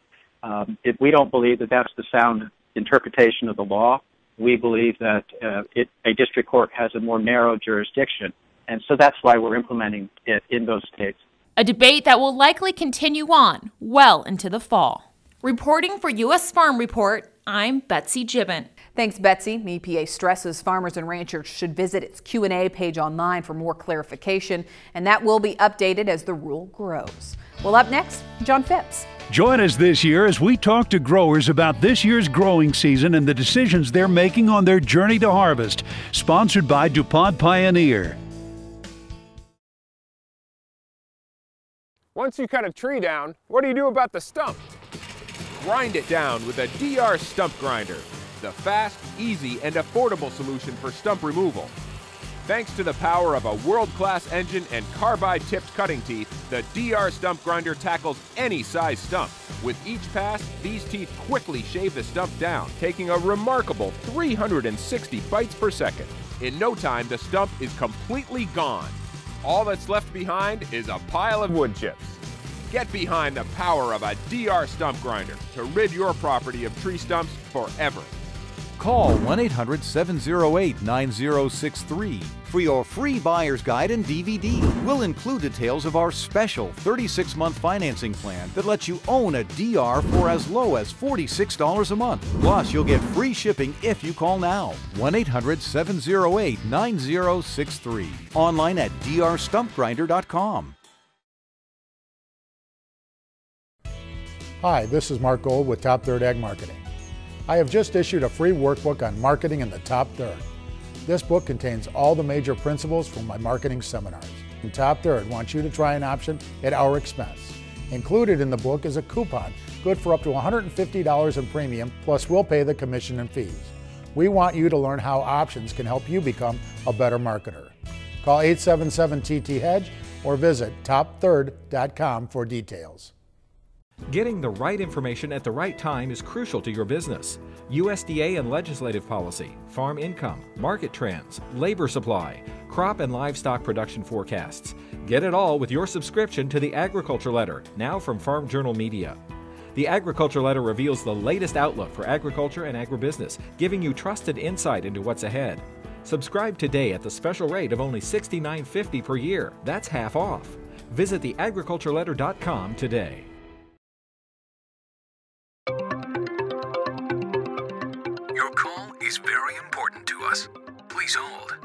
Speaker 13: we don't believe that that's the sound interpretation of the law. We believe that a district court has a more narrow jurisdiction, and so that's why we're implementing it in those states.
Speaker 11: A debate that will likely continue on well into the fall. Reporting for U.S. Farm Report, I'm Betsy Gibbon.
Speaker 2: Thanks, Betsy. The EPA stresses farmers and ranchers should visit its Q&A page online for more clarification, and that will be updated as the rule grows. Well, up next, John Phipps.
Speaker 8: Join us this year as we talk to growers about this year's growing season and the decisions they're making on their journey to harvest. Sponsored by DuPont Pioneer.
Speaker 15: Once you cut a tree down, what do you do about the stump? Grind it down with a DR Stump Grinder, the fast, easy, and affordable solution for stump removal. Thanks to the power of a world-class engine and carbide-tipped cutting teeth, the DR Stump Grinder tackles any size stump. With each pass, these teeth quickly shave the stump down, taking a remarkable 360 bites per second. In no time, the stump is completely gone. All that's left behind is a pile of wood chips. Get behind the power of a DR Stump Grinder to rid your property of tree stumps forever.
Speaker 1: Call 1-800-708-9063 for your free buyer's guide and DVD. We'll include details of our special 36-month financing plan that lets you own a DR for as low as $46 a month. Plus, you'll get free shipping if you call now. 1-800-708-9063. Online at drstumpgrinder.com.
Speaker 16: Hi, this is Mark Gold with Top Third Ag Marketing. I have just issued a free workbook on marketing in the top third. This book contains all the major principles from my marketing seminars. And Top Third wants you to try an option at our expense. Included in the book is a coupon good for up to $150 in premium, plus we'll pay the commission and fees. We want you to learn how options can help you become a better marketer. Call 877-TT-HEDGE or visit topthird.com for details.
Speaker 22: Getting the right information at the right time is crucial to your business. USDA and legislative policy, farm income, market trends, labor supply, crop and livestock production forecasts. Get it all with your subscription to the Agriculture Letter, now from Farm Journal Media. The Agriculture Letter reveals the latest outlook for agriculture and agribusiness, giving you trusted insight into what's ahead. Subscribe today at the special rate of only $69.50 per year. That's half off. Visit theagricultureletter.com today.
Speaker 17: Your call is very important to us. Please hold.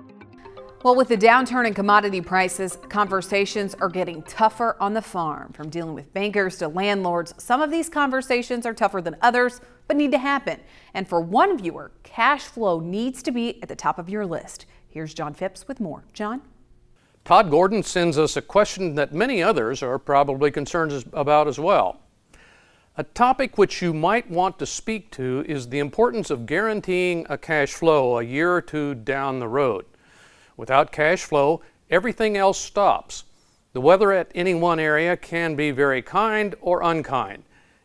Speaker 2: Well, with the downturn in commodity prices, conversations are getting tougher on the farm. From dealing with bankers to landlords, some of these conversations are tougher than others, but need to happen. And for one viewer, cash flow needs to be at the top of your list. Here's John Phipps with more. John?
Speaker 7: Todd Gordon sends us a question that many others are probably concerned about as well. A topic which you might want to speak to is the importance of guaranteeing a cash flow a year or two down the road. Without cash flow, everything else stops. The weather at any one area can be very kind or unkind.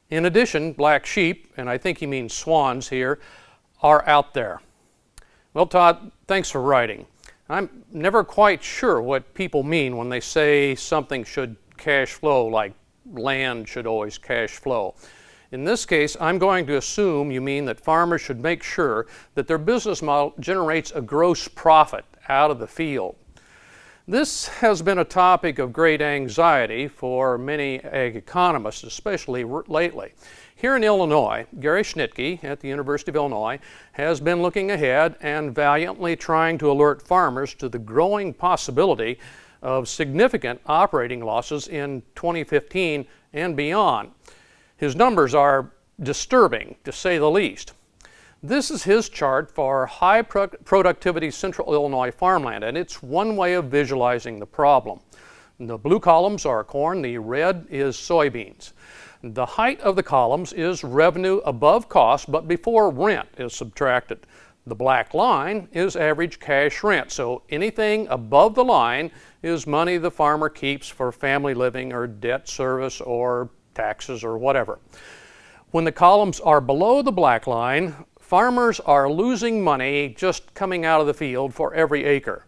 Speaker 7: In addition, black sheep, and I think he means swans here, are out there. Well, Todd, thanks for writing. I'm never quite sure what people mean when they say something should cash flow, like land should always cash flow. In this case, I'm going to assume you mean that farmers should make sure that their business model generates a gross profit out of the field. This has been a topic of great anxiety for many ag economists, especially lately. Here in Illinois, Gary Schnitke at the University of Illinois has been looking ahead and valiantly trying to alert farmers to the growing possibility of significant operating losses in 2015 and beyond. His numbers are disturbing, to say the least. This is his chart for high productivity central Illinois farmland, and it's one way of visualizing the problem. The blue columns are corn, the red is soybeans. The height of the columns is revenue above cost, but before rent is subtracted. The black line is average cash rent, so anything above the line is money the farmer keeps for family living or debt service or taxes or whatever. When the columns are below the black line, farmers are losing money just coming out of the field for every acre.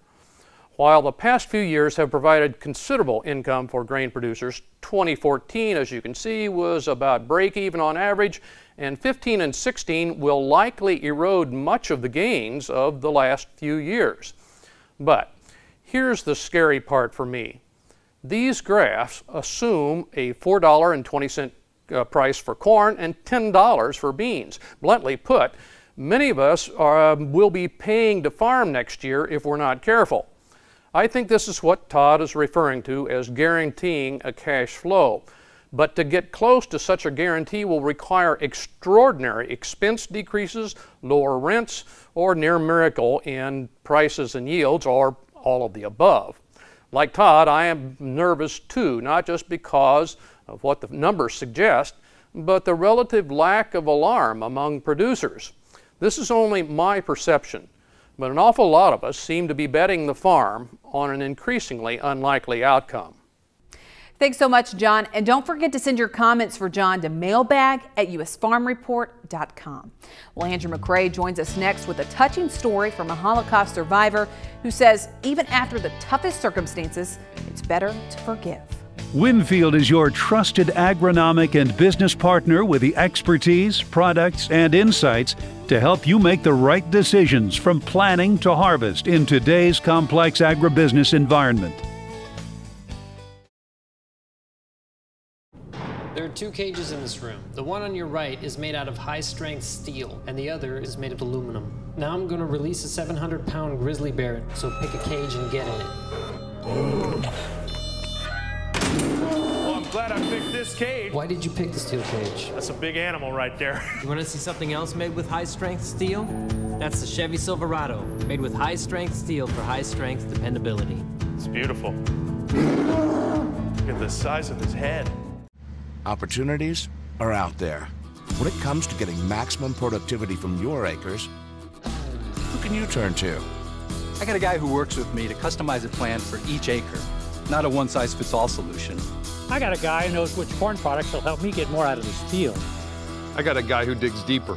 Speaker 7: While the past few years have provided considerable income for grain producers, 2014, as you can see, was about break even on average, and 15 and 16 will likely erode much of the gains of the last few years. But here's the scary part for me. These graphs assume a $4.20 price for corn and $10 for beans. Bluntly put, many of us will be paying to farm next year if we're not careful. I think this is what Todd is referring to as guaranteeing a cash flow. But to get close to such a guarantee will require extraordinary expense decreases, lower rents, or near miracle in prices and yields, or all of the above. Like Todd, I am nervous too, not just because of what the numbers suggest, but the relative lack of alarm among producers. This is only my perception, but an awful lot of us seem to be betting the farm on an increasingly unlikely outcome.
Speaker 2: Thanks so much, John. And don't forget to send your comments for John to mailbag@usfarmreport.com. Well, Andrew McCrae joins us next with a touching story from a Holocaust survivor who says even after the toughest circumstances, it's better to forgive.
Speaker 8: Winfield is your trusted agronomic and business partner with the expertise, products, and insights to help you make the right decisions from planning to harvest in today's complex agribusiness environment.
Speaker 14: There are two cages in this room. The one on your right is made out of high-strength steel, and the other is made of aluminum. Now I'm going to release a 700-pound grizzly bear, so pick a cage and get in it.
Speaker 18: Well, I'm glad I picked this cage.
Speaker 14: Why did you pick the steel cage?
Speaker 18: That's a big animal right there.
Speaker 14: You want to see something else made with high-strength steel? That's the Chevy Silverado, made with high-strength steel for high-strength dependability.
Speaker 18: It's beautiful. Look at the size of his head.
Speaker 19: Opportunities are out there. When it comes to getting maximum productivity from your acres, who can you turn to?
Speaker 20: I got a guy who works with me to customize a plan for each acre, not a one-size-fits-all solution.
Speaker 21: I got a guy who knows which corn products will help me get more out of this field.
Speaker 26: I got a guy who digs deeper,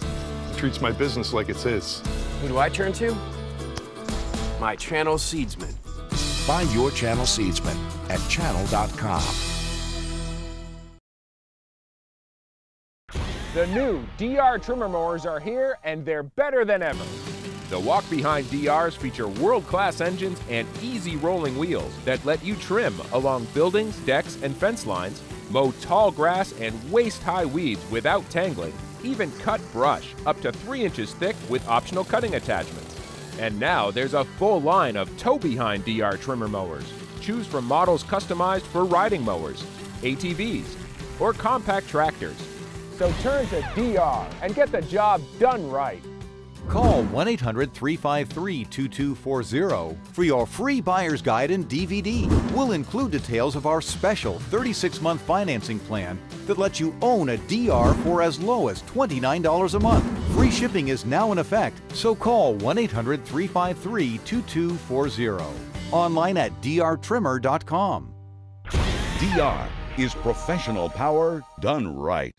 Speaker 26: treats my business like it's his.
Speaker 27: Who do I turn to? My Channel Seedsman.
Speaker 19: Find your Channel Seedsman at channel.com.
Speaker 15: The new DR trimmer mowers are here, and they're better than ever. The walk-behind DRs feature world-class engines and easy rolling wheels that let you trim along buildings, decks, and fence lines, mow tall grass and waist-high weeds without tangling, even cut brush up to 3 inches thick with optional cutting attachments. And now there's a full line of tow-behind DR trimmer mowers. Choose from models customized for riding mowers, ATVs, or compact tractors. So turn to DR and get the job done right.
Speaker 1: Call 1-800-353-2240 for your free buyer's guide and DVD. We'll include details of our special 36-month financing plan that lets you own a DR for as low as $29 a month. Free shipping is now in effect, so call 1-800-353-2240. Online at drtrimmer.com.
Speaker 28: DR is professional power done right.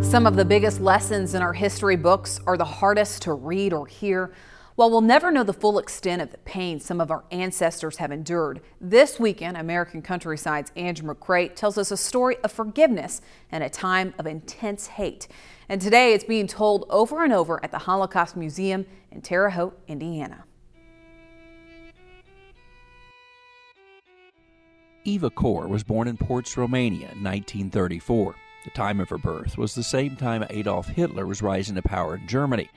Speaker 2: Some of the biggest lessons in our history books are the hardest to read or hear. While we'll never know the full extent of the pain some of our ancestors have endured, this weekend, American Countryside's Andrew McCrae tells us a story of forgiveness in a time of intense hate. And today it's being told over and over at the Holocaust Museum in Terre Haute, Indiana.
Speaker 29: Eva Kor was born in Ports, Romania in 1934. The time of her birth was the same time Adolf Hitler was rising to power in Germany.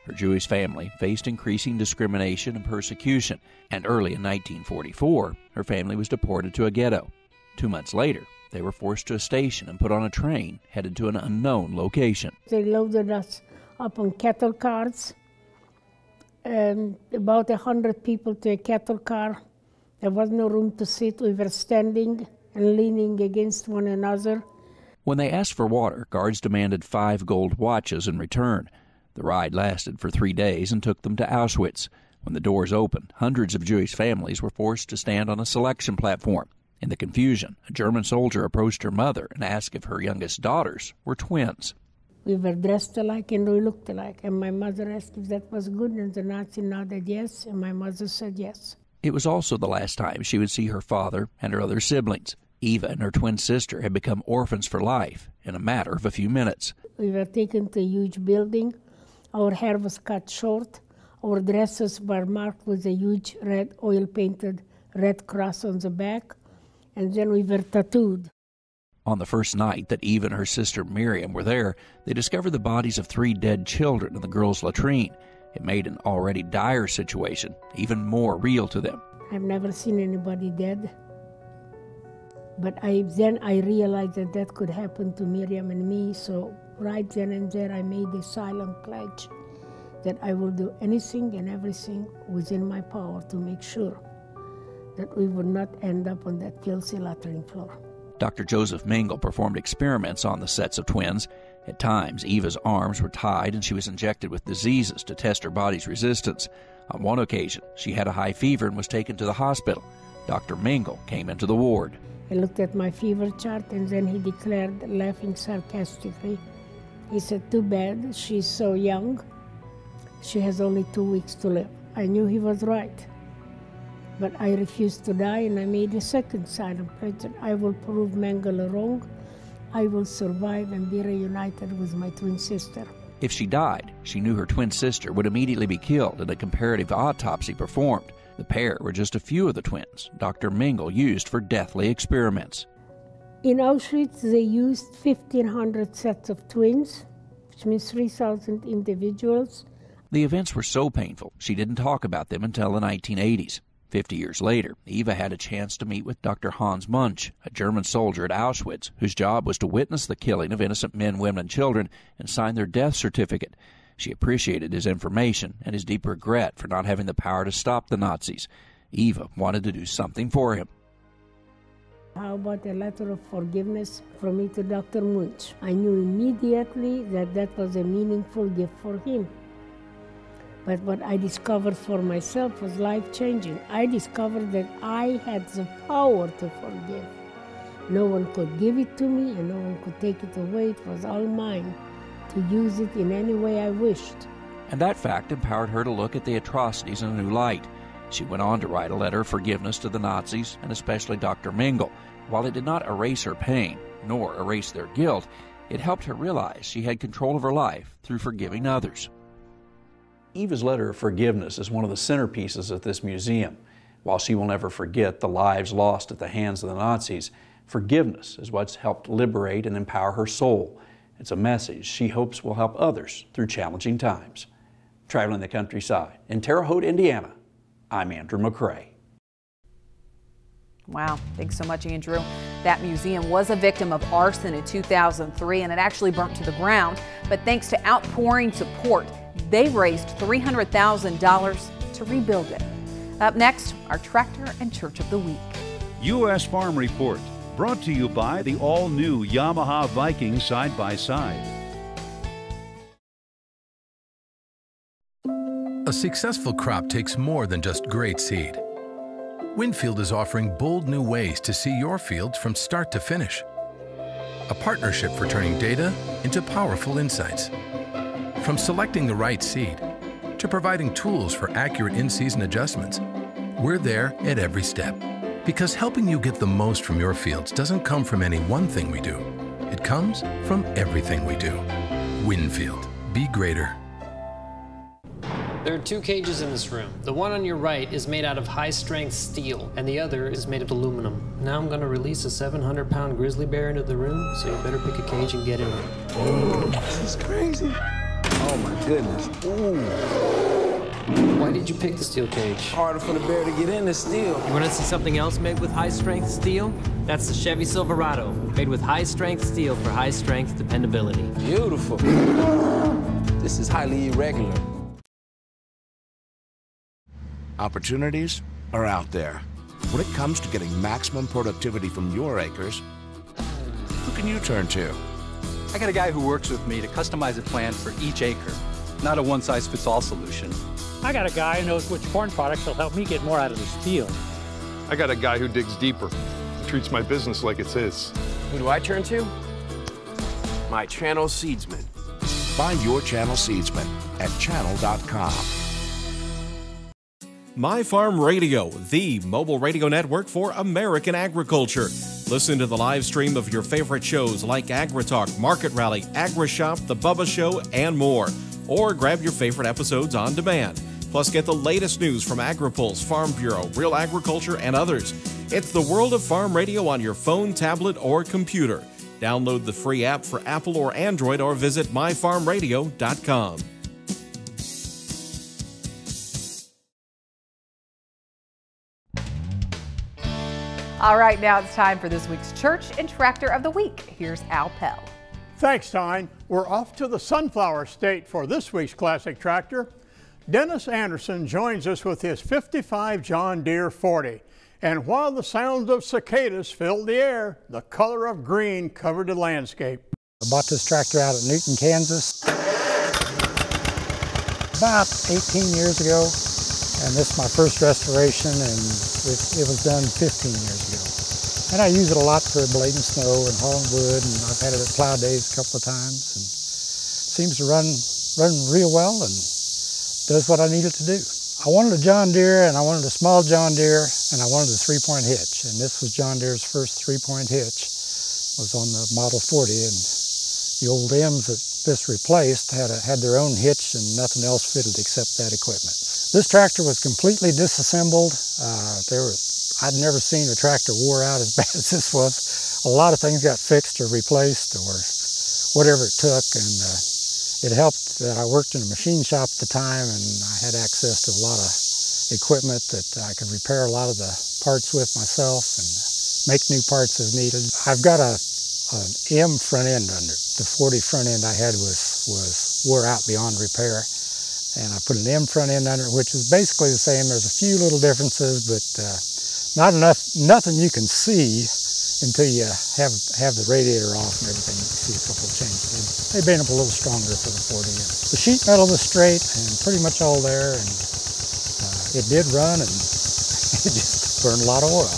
Speaker 29: Her Jewish family faced increasing discrimination and persecution, and early in 1944, her family was deported to a ghetto. 2 months later, they were forced to a station and put on a train headed to an unknown location.
Speaker 3: They loaded us up on cattle cars, and about 100 people to a cattle car. There was no room to sit. We were standing and leaning against one another.
Speaker 29: When they asked for water, guards demanded 5 gold watches in return. The ride lasted for 3 days and took them to Auschwitz. When the doors opened, hundreds of Jewish families were forced to stand on a selection platform. In the confusion, a German soldier approached her mother and asked if her youngest daughters were twins.
Speaker 3: We were dressed alike and we looked alike. And my mother asked if that was good, and the Nazi nodded yes, and my mother said yes.
Speaker 29: It was also the last time she would see her father and her other siblings. Eva and her twin sister had become orphans for life in a matter of a few minutes.
Speaker 3: We were taken to a huge building. Our hair was cut short. Our dresses were marked with a huge red oil-painted red cross on the back. And then we were tattooed.
Speaker 29: On the first night that Eva and her sister Miriam were there, they discovered the bodies of 3 dead children in the girls' latrine. It made an already dire situation even more real to them.
Speaker 3: I've never seen anybody dead. But then I realized that that could happen to Miriam and me, so right then and there I made a silent pledge that I will do anything and everything within my power to make sure that we would not end up on that filthy latrine floor.
Speaker 29: Dr. Joseph Mengel performed experiments on the sets of twins. At times, Eva's arms were tied and she was injected with diseases to test her body's resistance. On one occasion, she had a high fever and was taken to the hospital. Dr. Mengel came into the ward.
Speaker 3: I looked at my fever chart and then he declared, laughing sarcastically, he said, "Too bad, she's so young. She has only 2 weeks to live." I knew he was right. But I refused to die, and I made a second silent pledge that I will prove Mengele wrong. I will survive and be reunited with my twin sister.
Speaker 29: If she died, she knew her twin sister would immediately be killed and a comparative autopsy performed. The pair were just a few of the twins Dr. Mengel used for deathly experiments.
Speaker 3: In Auschwitz, they used 1,500 sets of twins, which means 3,000 individuals.
Speaker 29: The events were so painful, she didn't talk about them until the 1980s. 50 years later, Eva had a chance to meet with Dr. Hans Munch, a German soldier at Auschwitz, whose job was to witness the killing of innocent men, women, and children and sign their death certificate. She appreciated his information and his deep regret for not having the power to stop the Nazis. Eva wanted to do something for him.
Speaker 3: How about a letter of forgiveness from me to Dr. Munch? I knew immediately that that was a meaningful gift for him. But what I discovered for myself was life-changing. I discovered that I had the power to forgive. No one could give it to me and no one could take it away. It was all mine to use it in any way I wished.
Speaker 29: And that fact empowered her to look at the atrocities in a new light. She went on to write a letter of forgiveness to the Nazis, and especially Dr. Mengel. While it did not erase her pain, nor erase their guilt, it helped her realize she had control of her life through forgiving others. Eva's letter of forgiveness is one of the centerpieces of this museum. While she will never forget the lives lost at the hands of the Nazis, forgiveness is what's helped liberate and empower her soul. It's a message she hopes will help others through challenging times. Traveling the countryside in Terre Haute, Indiana, I'm Andrew McCrae.
Speaker 2: Wow, thanks so much, Andrew. That museum was a victim of arson in 2003, and it actually burnt to the ground. But thanks to outpouring support, they raised $300,000 to rebuild it. Up next, our Tractor and Church of the Week.
Speaker 8: U.S. Farm Report, brought to you by the all-new Yamaha Viking side-by-side.
Speaker 17: A successful crop takes more than just great seed. Winfield is offering bold new ways to see your fields from start to finish. A partnership for turning data into powerful insights. From selecting the right seed to providing tools for accurate in-season adjustments, we're there at every step. Because helping you get the most from your fields doesn't come from any one thing we do. It comes from everything we do. Winfield. Be greater.
Speaker 14: There are 2 cages in this room. The one on your right is made out of high-strength steel, and the other is made of aluminum. Now I'm going to release a 700-pound grizzly bear into the room, so you better pick a cage and get in it.
Speaker 4: This is crazy. Oh my goodness. Ooh.
Speaker 14: Why did you pick the steel cage?
Speaker 4: Harder for the bear to get in the steel.
Speaker 14: You want to see something else made with high-strength steel? That's the Chevy Silverado, made with high-strength steel for high-strength dependability.
Speaker 4: Beautiful. This is highly irregular.
Speaker 19: Opportunities are out there. When it comes to getting maximum productivity from your acres, who can you turn to?
Speaker 20: I got a guy who works with me to customize a plan for each acre, not a one-size-fits-all solution.
Speaker 21: I got a guy who knows which corn products will help me get more out of this field.
Speaker 26: I got a guy who digs deeper and treats my business like it's his.
Speaker 27: Who do I turn to? My channel seedsman.
Speaker 19: Find your channel seedsman at channel.com.
Speaker 5: My Farm Radio, the mobile radio network for American agriculture. Listen to the live stream of your favorite shows like AgriTalk, Market Rally, AgriShop, The Bubba Show, and more. Or grab your favorite episodes on demand. Plus, get the latest news from AgriPulse, Farm Bureau, Real Agriculture, and others. It's the world of farm radio on your phone, tablet, or computer. Download the free app for Apple or Android or visit myfarmradio.com.
Speaker 2: All right, now it's time for this week's Church and Tractor of the Week. Here's Al Pell.
Speaker 6: Thanks, Tyne. We're off to the Sunflower State for this week's classic tractor. Dennis Anderson joins us with his 55 John Deere 40. And while the sounds of cicadas filled the air, the color of green covered the landscape.
Speaker 9: I bought this tractor out of Newton, Kansas about 18 years ago. And this is my first restoration, and it was done 15 years ago. And I use it a lot for blading snow and hauling wood, and I've had it at plow days a couple of times. And it seems to run real well and does what I need it to do. I wanted a John Deere, and I wanted a small John Deere, and I wanted a 3-point hitch. And this was John Deere's first 3-point hitch. It was on the Model 40, and the old M's that this replaced had their own hitch, and nothing else fitted except that equipment. This tractor was completely disassembled. I'd never seen a tractor wore out as bad as this was. A lot of things got fixed or replaced or whatever it took, and it helped that I worked in a machine shop at the time, and I had access to a lot of equipment that I could repair a lot of the parts with myself and make new parts as needed. I've got an M front end under it. The 40 front end I had was wore out beyond repair. And I put an M front end under it, which is basically the same. There's a few little differences, but not enough, nothing you can see until you have the radiator off and everything. You can see a couple of changes. They've been up a little stronger for the 40. The sheet metal was straight and pretty much all there, and it did run, and it just burned a lot of oil.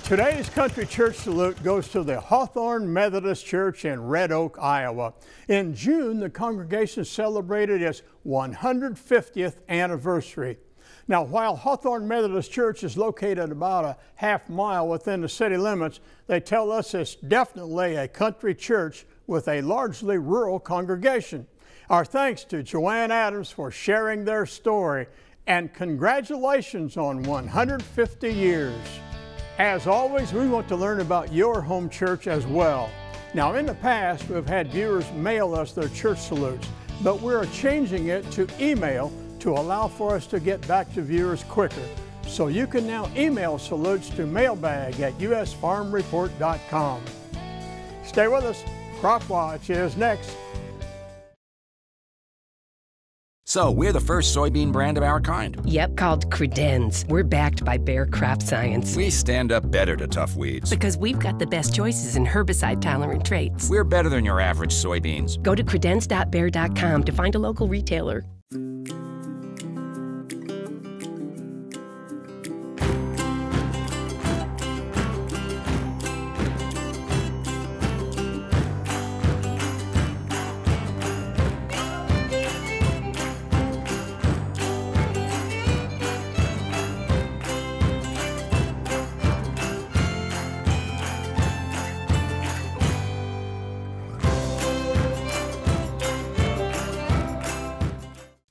Speaker 6: Today's Country Church Salute goes to the Hawthorne Methodist Church in Red Oak, Iowa. In June, the congregation celebrated its 150th anniversary. Now, while Hawthorne Methodist Church is located about a half mile within the city limits, they tell us it's definitely a country church with a largely rural congregation. Our thanks to Joanne Adams for sharing their story, and congratulations on 150 years. As always, we want to learn about your home church as well. Now, in the past, we've had viewers mail us their church salutes, but we're changing it to email to allow for us to get back to viewers quicker. So you can now email salutes to mailbag@usfarmreport.com. Stay with us. Crop Watch is next.
Speaker 10: So, we're the first soybean brand of our kind.
Speaker 12: Yep, called Credenz. We're backed by Bayer Crop Science.
Speaker 10: We stand up better to tough weeds.
Speaker 12: Because we've got the best choices in herbicide-tolerant traits.
Speaker 10: We're better than your average soybeans.
Speaker 12: Go to credenz.bayer.com to find a local retailer.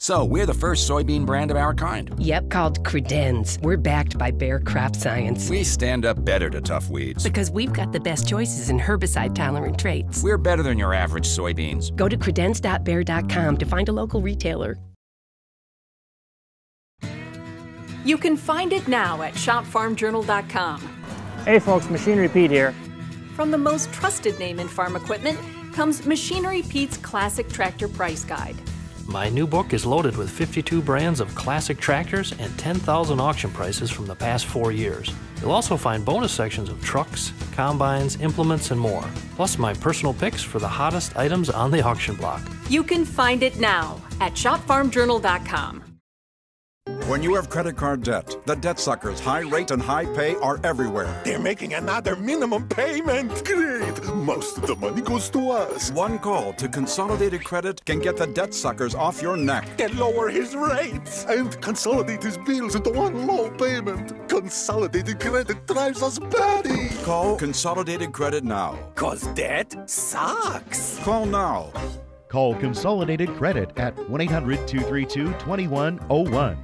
Speaker 10: So, we're the first soybean brand of our kind.
Speaker 12: Yep, called Credenz. We're backed by Bayer Crop Science.
Speaker 10: We stand up better to tough weeds.
Speaker 12: Because we've got the best choices in herbicide-tolerant traits.
Speaker 10: We're better than your average soybeans.
Speaker 12: Go to credenz.bayer.com to find a local retailer.
Speaker 7: You can find it now at shopfarmjournal.com.
Speaker 21: Hey folks, Machinery Pete here.
Speaker 7: From the most trusted name in farm equipment comes Machinery Pete's Classic Tractor Price Guide.
Speaker 14: My new book is loaded with 52 brands of classic tractors and 10,000 auction prices from the past 4 years. You'll also find bonus sections of trucks, combines, implements, and more. Plus my personal picks for the hottest items on the auction block.
Speaker 7: You can find it now at shopfarmjournal.com.
Speaker 11: When you have credit card debt, the debt suckers' high rate and high pay are everywhere.
Speaker 13: They're making another minimum payment. Great. Most of the money goes to us.
Speaker 11: One call to Consolidated Credit can get the debt suckers off your neck.
Speaker 13: Can lower his rates and consolidate his bills into one low payment. Consolidated Credit drives us batty.
Speaker 11: Call Consolidated Credit now.
Speaker 13: 'Cause debt sucks.
Speaker 11: Call now.
Speaker 16: Call Consolidated Credit at 1-800-232-2101.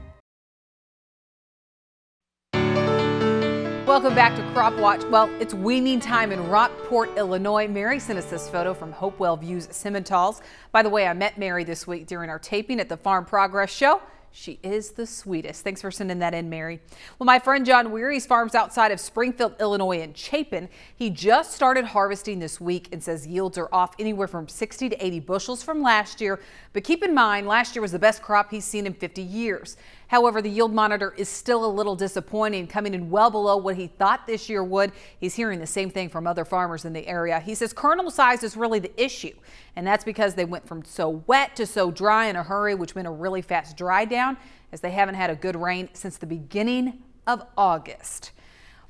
Speaker 2: Welcome back to Crop Watch. Well, it's weaning time in Rockport, Illinois. Mary sent us this photo from Hopewell View's Simmentals. By the way, I met Mary this week during our taping at the Farm Progress Show. She is the sweetest. Thanks for sending that in, Mary. Well, my friend John Weary's farms outside of Springfield, Illinois in Chapin. He just started harvesting this week and says yields are off anywhere from 60 to 80 bushels from last year. But keep in mind, last year was the best crop he's seen in 50 years. However, the yield monitor is still a little disappointing, coming in well below what he thought this year would. He's hearing the same thing from other farmers in the area. He says kernel size is really the issue, and that's because they went from so wet to so dry in a hurry, which meant a really fast dry down, as they haven't had a good rain since the beginning of August.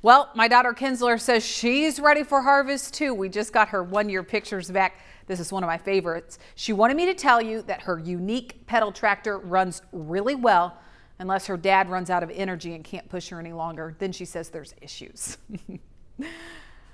Speaker 2: Well, my daughter Kinsler says she's ready for harvest too. We just got her one-year pictures back. This is one of my favorites. She wanted me to tell you that her unique pedal tractor runs really well, unless her dad runs out of energy and can't push her any longer. Then she says there's issues.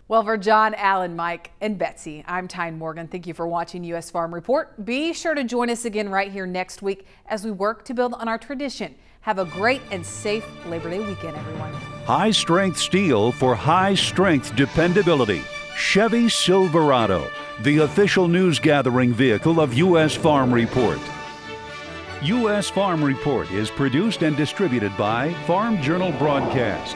Speaker 2: Well, for John, Alan, Mike, and Betsy, I'm Tyne Morgan. Thank you for watching U.S. Farm Report. Be sure to join us again right here next week as we work to build on our tradition. Have a great and safe Labor Day weekend, everyone.
Speaker 8: High-strength steel for high-strength dependability. Chevy Silverado, the official news-gathering vehicle of U.S. Farm Report. U.S. Farm Report is produced and distributed by Farm Journal Broadcast.